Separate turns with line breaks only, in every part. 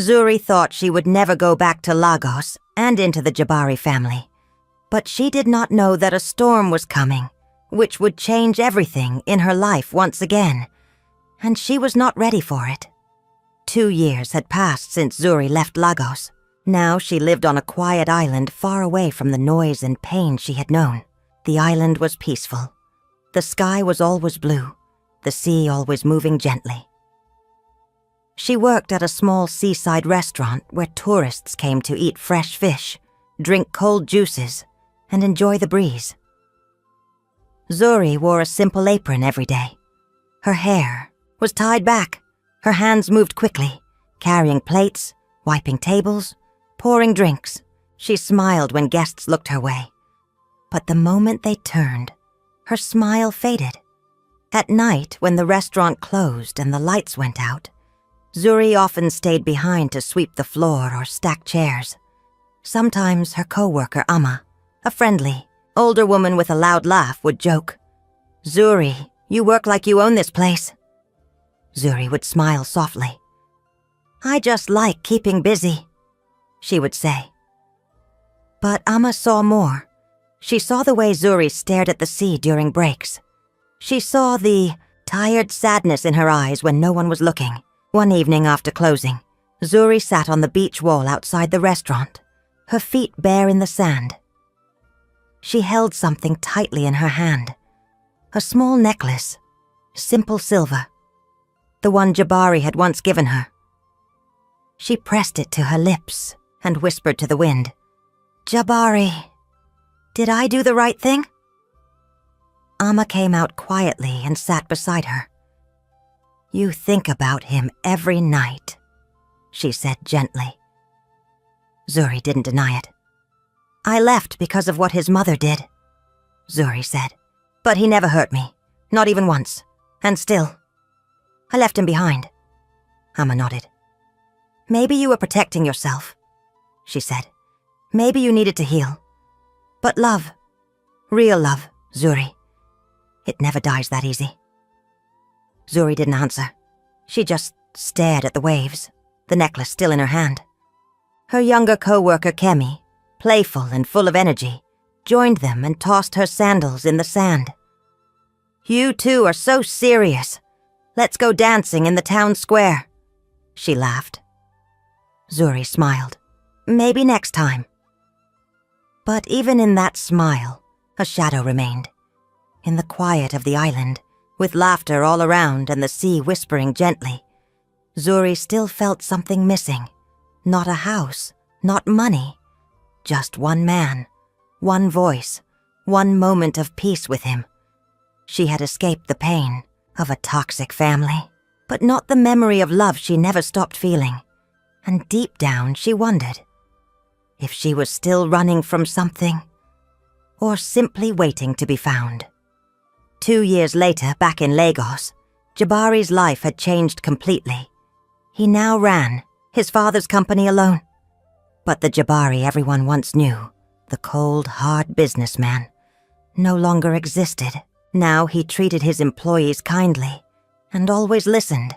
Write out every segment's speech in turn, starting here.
Zuri thought she would never go back to Lagos and into the Jabari family, but she did not know that a storm was coming, which would change everything in her life once again, and she was not ready for it. 2 years had passed since Zuri left Lagos. Now she lived on a quiet island far away from the noise and pain she had known. The island was peaceful. The sky was always blue, the sea always moving gently. She worked at a small seaside restaurant where tourists came to eat fresh fish, drink cold juices, and enjoy the breeze. Zuri wore a simple apron every day. Her hair was tied back. Her hands moved quickly, carrying plates, wiping tables, pouring drinks. She smiled when guests looked her way. But the moment they turned, her smile faded. At night, when the restaurant closed and the lights went out, Zuri often stayed behind to sweep the floor or stack chairs. Sometimes her co-worker Amma, a friendly, older woman with a loud laugh, would joke, "Zuri, you work like you own this place." Zuri would smile softly. "I just like keeping busy," she would say. But Amma saw more. She saw the way Zuri stared at the sea during breaks. She saw the tired sadness in her eyes when no one was looking. One evening after closing, Zuri sat on the beach wall outside the restaurant, her feet bare in the sand. She held something tightly in her hand, a small necklace, simple silver, the one Jabari had once given her. She pressed it to her lips and whispered to the wind, "Jabari, did I do the right thing?" Amma came out quietly and sat beside her. "You think about him every night," she said gently. Zuri didn't deny it. "I left because of what his mother did," Zuri said. "But he never hurt me, not even once. And still, I left him behind." Amma nodded. "Maybe you were protecting yourself," she said. "Maybe you needed to heal. But love, real love, Zuri, it never dies that easy." Zuri didn't answer. She just stared at the waves, the necklace still in her hand. Her younger co-worker Kemi, playful and full of energy, joined them and tossed her sandals in the sand. "You two are so serious. Let's go dancing in the town square," she laughed. Zuri smiled. "Maybe next time." But even in that smile, a shadow remained. In the quiet of the island, with laughter all around and the sea whispering gently, Zuri still felt something missing. Not a house, not money. Just one man, one voice, one moment of peace with him. She had escaped the pain of a toxic family, but not the memory of love she never stopped feeling. And deep down she wondered if she was still running from something, or simply waiting to be found. 2 years later, back in Lagos, Jabari's life had changed completely. He now ran his father's company alone. But the Jabari everyone once knew, the cold, hard businessman, no longer existed. Now he treated his employees kindly and always listened.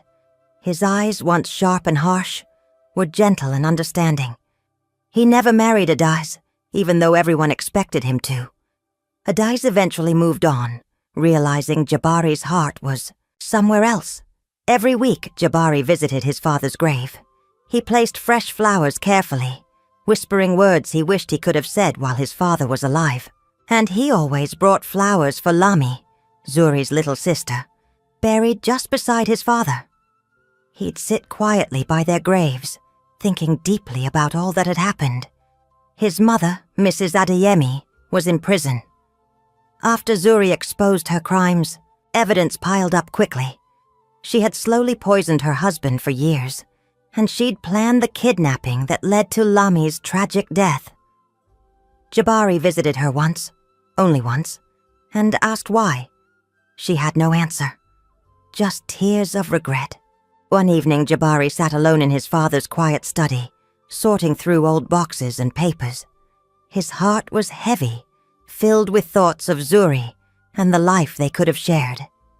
His eyes, once sharp and harsh, were gentle and understanding. He never married Adais, even though everyone expected him to. Adais eventually moved on, realizing Jabari's heart was somewhere else. Every week, Jabari visited his father's grave. He placed fresh flowers carefully, whispering words he wished he could have said while his father was alive. And he always brought flowers for Lami, Zuri's little sister, buried just beside his father. He'd sit quietly by their graves, thinking deeply about all that had happened. His mother, Mrs. Adeyemi, was in prison. After Zuri exposed her crimes, evidence piled up quickly. She had slowly poisoned her husband for years, and she'd planned the kidnapping that led to Lami's tragic death. Jabari visited her once, only once, and asked why. She had no answer, just tears of regret. One evening, Jabari sat alone in his father's quiet study, sorting through old boxes and papers. His heart was heavy, filled with thoughts of Zuri and the life they could have shared.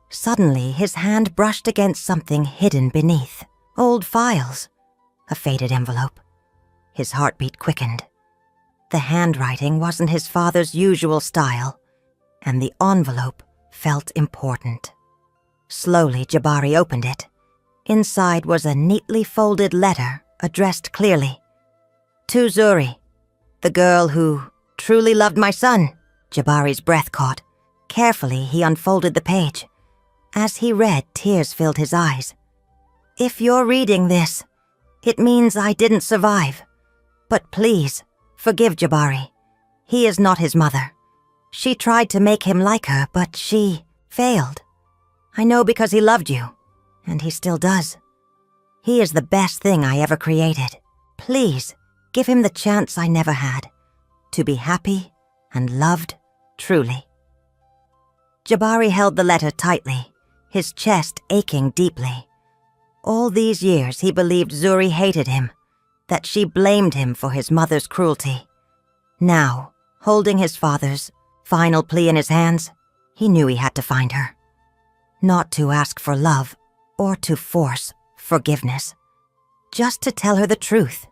Suddenly, his hand brushed against something hidden beneath. Old files. A faded envelope. His heartbeat quickened. The handwriting wasn't his father's usual style, and the envelope felt important. Slowly, Jabari opened it. Inside was a neatly folded letter addressed clearly. To Zuri, the girl who truly loved my son. Jabari's breath caught. Carefully, he unfolded the page. As he read, tears filled his eyes. If you're reading this, it means I didn't survive. But please, forgive Jabari. He is not his mother. She tried to make him like her, but she failed. I know because he loved you, and he still does. He is the best thing I ever created. Please, give him the chance I never had, to be happy and loved truly. Jabari held the letter tightly, his chest aching deeply. All these years he believed Zuri hated him, that she blamed him for his mother's cruelty. Now, holding his father's final plea in his hands, he knew he had to find her. Not to ask for love or to force forgiveness. Just to tell her the truth.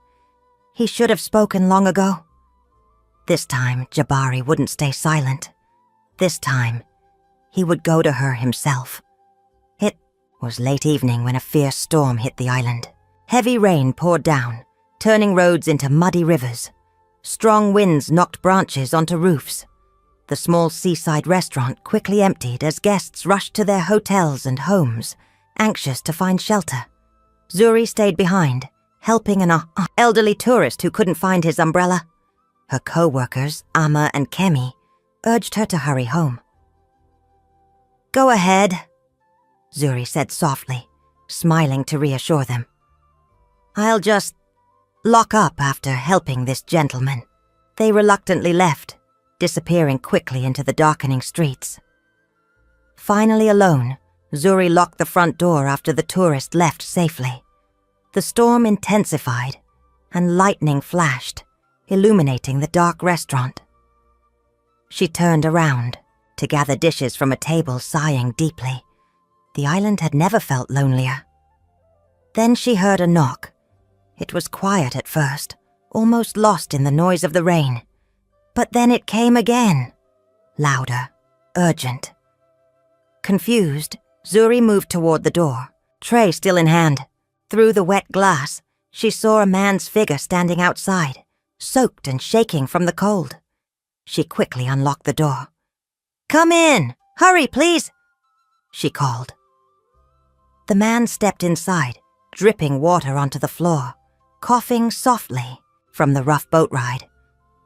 He should have spoken long ago. This time, Jabari wouldn't stay silent. This time, he would go to her himself. It was late evening when a fierce storm hit the island. Heavy rain poured down, turning roads into muddy rivers. Strong winds knocked branches onto roofs. The small seaside restaurant quickly emptied as guests rushed to their hotels and homes, anxious to find shelter. Zuri stayed behind, helping an elderly tourist who couldn't find his umbrella. Her co-workers, Amma and Kemi, urged her to hurry home. Go ahead, Zuri said softly, smiling to reassure them. I'll just lock up after helping this gentleman. They reluctantly left, disappearing quickly into the darkening streets. Finally alone, Zuri locked the front door after the tourist left safely. The storm intensified, and lightning flashed, illuminating the dark restaurant. She turned around to gather dishes from a table, sighing deeply. The island had never felt lonelier. Then she heard a knock. It was quiet at first, almost lost in the noise of the rain. But then it came again, louder, urgent. Confused, Zuri moved toward the door, tray still in hand. Through the wet glass, she saw a man's figure standing outside, soaked and shaking from the cold. She quickly unlocked the door. Come in! Hurry, please! She called. The man stepped inside, dripping water onto the floor, coughing softly from the rough boat ride.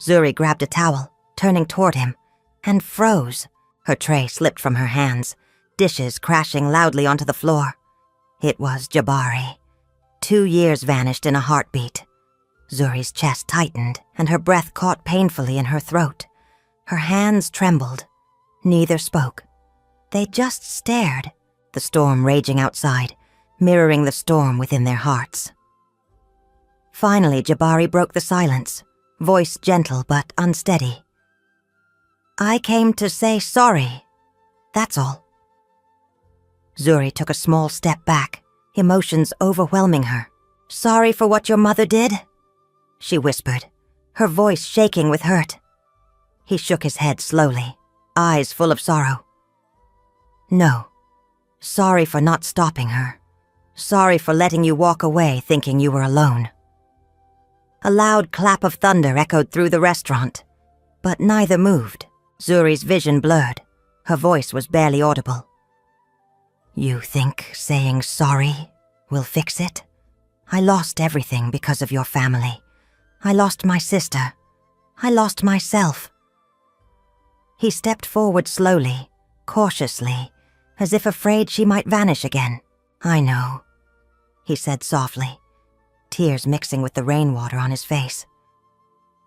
Zuri grabbed a towel, turning toward him, and froze. Her tray slipped from her hands, dishes crashing loudly onto the floor. It was Jabari. 2 years vanished in a heartbeat. Zuri's chest tightened, and her breath caught painfully in her throat. Her hands trembled. Neither spoke. They just stared, the storm raging outside, mirroring the storm within their hearts. Finally, Jabari broke the silence, voice gentle but unsteady. I came to say sorry. That's all. Zuri took a small step back, emotions overwhelming her. Sorry for what your mother did? She whispered, her voice shaking with hurt. He shook his head slowly, eyes full of sorrow. No. Sorry for not stopping her. Sorry for letting you walk away thinking you were alone. A loud clap of thunder echoed through the restaurant, but neither moved. Zuri's vision blurred. Her voice was barely audible. You think saying sorry will fix it? I lost everything because of your family. I lost my sister. I lost myself. He stepped forward slowly, cautiously, as if afraid she might vanish again. I know, he said softly, tears mixing with the rainwater on his face.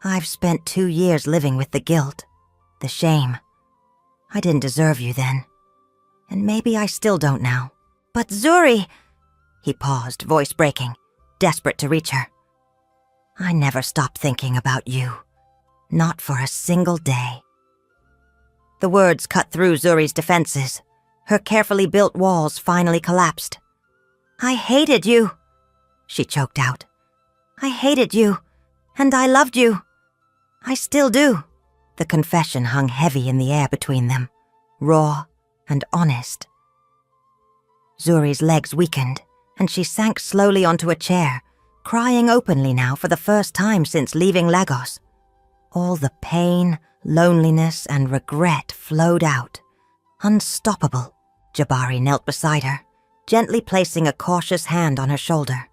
I've spent 2 years living with the guilt, the shame. I didn't deserve you then, and maybe I still don't now. But Zuri, he paused, voice breaking, desperate to reach her. I never stopped thinking about you, not for a single day. The words cut through Zuri's defenses. Her carefully built walls finally collapsed. I hated you, she choked out, I hated you, and I loved you. I still do." The confession hung heavy in the air between them, raw and honest. Zuri's legs weakened, and she sank slowly onto a chair, crying openly now for the first time since leaving Lagos. All the pain, loneliness, and regret flowed out. Unstoppable, Jabari knelt beside her, gently placing a cautious hand on her shoulder.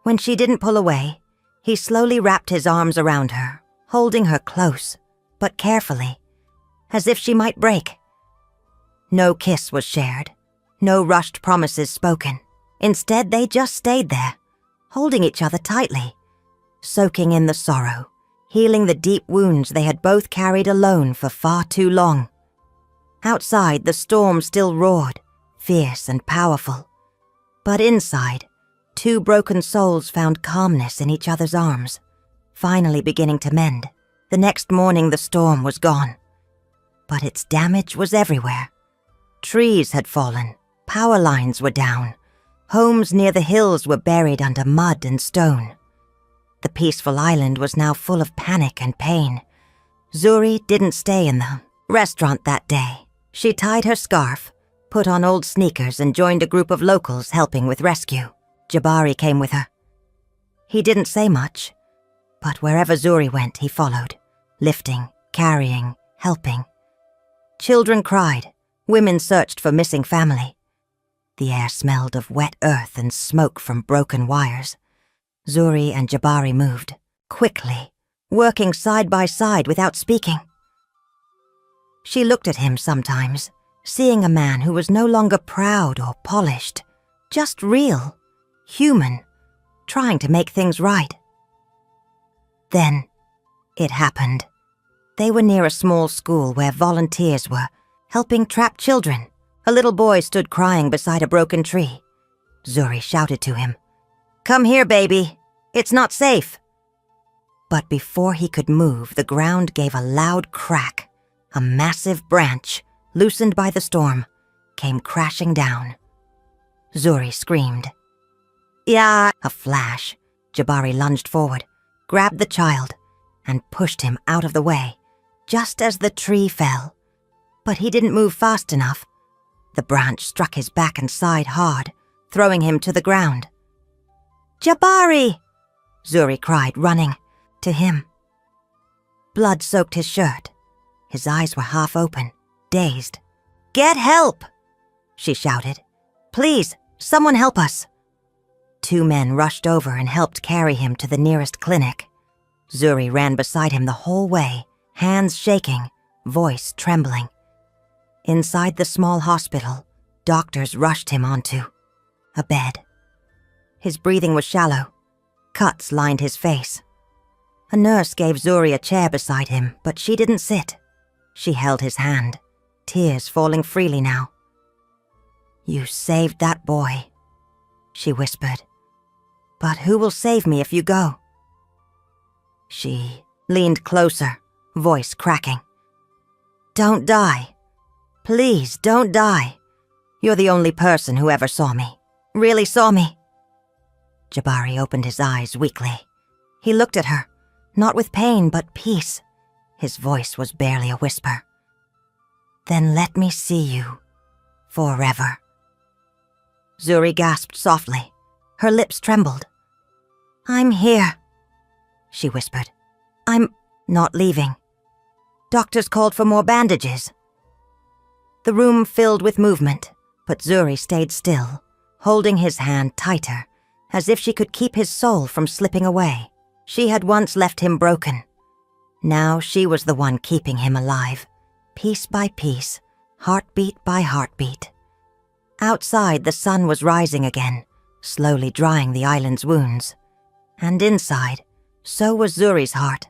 When she didn't pull away, he slowly wrapped his arms around her, holding her close, but carefully, as if she might break. No kiss was shared, no rushed promises spoken. Instead, they just stayed there, holding each other tightly, soaking in the sorrow, healing the deep wounds they had both carried alone for far too long. Outside, the storm still roared, fierce and powerful. But inside, two broken souls found calmness in each other's arms, finally beginning to mend. The next morning, the storm was gone. But its damage was everywhere. Trees had fallen, power lines were down, homes near the hills were buried under mud and stone. The peaceful island was now full of panic and pain. Zuri didn't stay in the restaurant that day. She tied her scarf, put on old sneakers, and joined a group of locals helping with rescue. Jabari came with her. He didn't say much, but wherever Zuri went, he followed, lifting, carrying, helping. Children cried, women searched for missing family. The air smelled of wet earth and smoke from broken wires. Zuri and Jabari moved, quickly, working side by side without speaking. She looked at him sometimes, seeing a man who was no longer proud or polished, just real, human, trying to make things right. Then, it happened. They were near a small school where volunteers were helping trapped children. A little boy stood crying beside a broken tree. Zuri shouted to him, "Come here, baby. It's not safe." But before he could move, the ground gave a loud crack. A massive branch, loosened by the storm, came crashing down. Zuri screamed. "Yeah!" A flash. Jabari lunged forward, grabbed the child, and pushed him out of the way, just as the tree fell. But he didn't move fast enough. The branch struck his back and side hard, throwing him to the ground. "Jabari!" Zuri cried, running to him. Blood soaked his shirt. His eyes were half open, dazed. "Get help!" she shouted. "Please, someone help us!" Two men rushed over and helped carry him to the nearest clinic. Zuri ran beside him the whole way, hands shaking, voice trembling. Inside the small hospital, doctors rushed him onto a bed. His breathing was shallow. Cuts lined his face. A nurse gave Zuri a chair beside him, but she didn't sit. She held his hand, tears falling freely now. "You saved that boy," she whispered. "But who will save me if you go?" She leaned closer, voice cracking. "Don't die. Please, don't die. You're the only person who ever saw me. Really saw me." Jabari opened his eyes weakly. He looked at her, not with pain but peace. His voice was barely a whisper. "Then let me see you forever." Zuri gasped softly. Her lips trembled. "I'm here," she whispered. "I'm not leaving. Doctors called for more bandages." The room filled with movement, but Zuri stayed still, holding his hand tighter, as if she could keep his soul from slipping away. She had once left him broken. Now she was the one keeping him alive, piece by piece, heartbeat by heartbeat. Outside, the sun was rising again, slowly drying the island's wounds. And inside, so was Zuri's heart.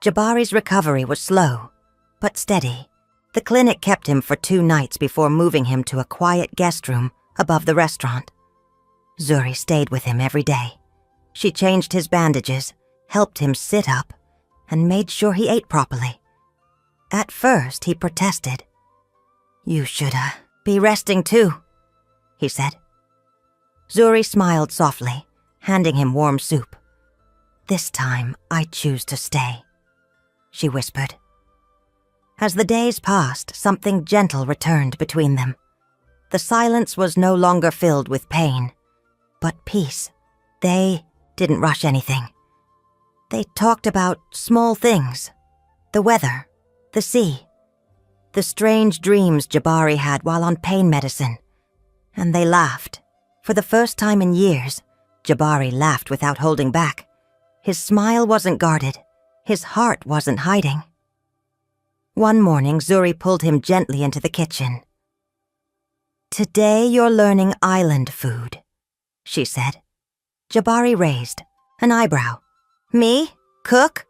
Jabari's recovery was slow, but steady. The clinic kept him for 2 nights before moving him to a quiet guest room above the restaurant. Zuri stayed with him every day. She changed his bandages, helped him sit up, and made sure he ate properly. At first, he protested. "You should, be resting too," he said. Zuri smiled softly, handing him warm soup. This time, I choose to stay," she whispered. As the days passed, something gentle returned between them. The silence was no longer filled with pain, but peace. They didn't rush anything. They talked about small things, the weather, the sea, the strange dreams Jabari had while on pain medicine. And they laughed. For the first time in years, Jabari laughed without holding back. His smile wasn't guarded. His heart wasn't hiding. One morning, Zuri pulled him gently into the kitchen. "Today you're learning island food," she said. Jabari raised an eyebrow. "Me? Cook?"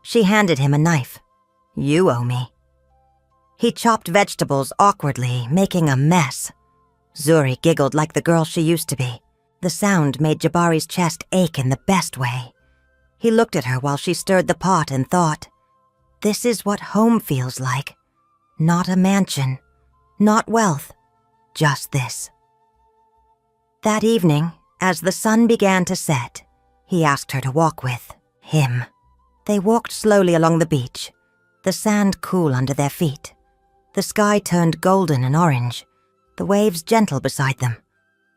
She handed him a knife. "You owe me." He chopped vegetables awkwardly, making a mess. Zuri giggled like the girl she used to be. The sound made Jabari's chest ache in the best way. He looked at her while she stirred the pot and thought, this is what home feels like. Not a mansion, not wealth, just this. That evening, as the sun began to set, he asked her to walk with him. They walked slowly along the beach, the sand cool under their feet. The sky turned golden and orange, the waves gentle beside them.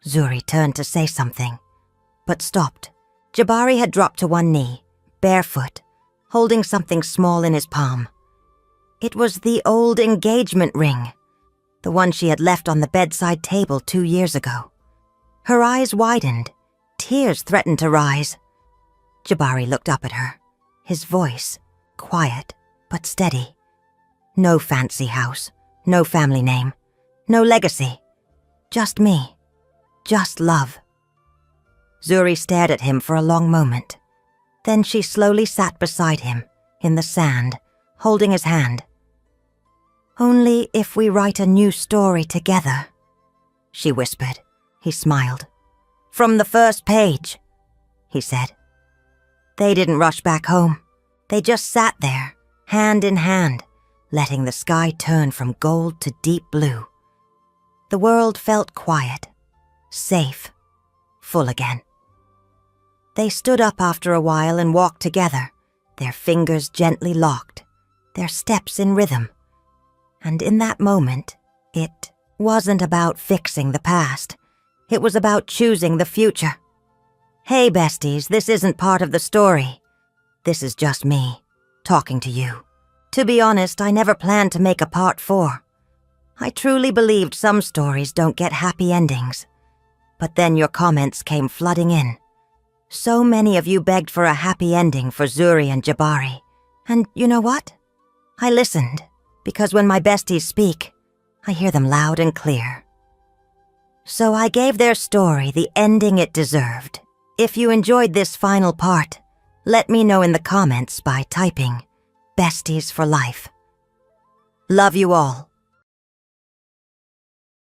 Zuri turned to say something, but stopped. Jabari had dropped to one knee, barefoot, holding something small in his palm. It was the old engagement ring, the one she had left on the bedside table 2 years ago. Her eyes widened, tears threatened to rise. Jabari looked up at her, his voice quiet but steady. No fancy house, no family name, no legacy. Just me, just love. Zuri stared at him for a long moment. Then she slowly sat beside him, in the sand, holding his hand. "Only if we write a new story together," she whispered. He smiled. "From the first page," he said. They didn't rush back home. They just sat there, hand in hand, letting the sky turn from gold to deep blue. The world felt quiet, safe, full again. They stood up after a while and walked together, their fingers gently locked, their steps in rhythm. And in that moment, it wasn't about fixing the past. It was about choosing the future. "Hey, besties, this isn't part of the story. This is just me, talking to you. To be honest, I never planned to make a part 4. I truly believed some stories don't get happy endings. But then your comments came flooding in. So many of you begged for a happy ending for Zuri and Jabari. And you know what? I listened, because when my besties speak, I hear them loud and clear. So I gave their story the ending it deserved. If you enjoyed this final part, let me know in the comments by typing Besties for Life. Love you all.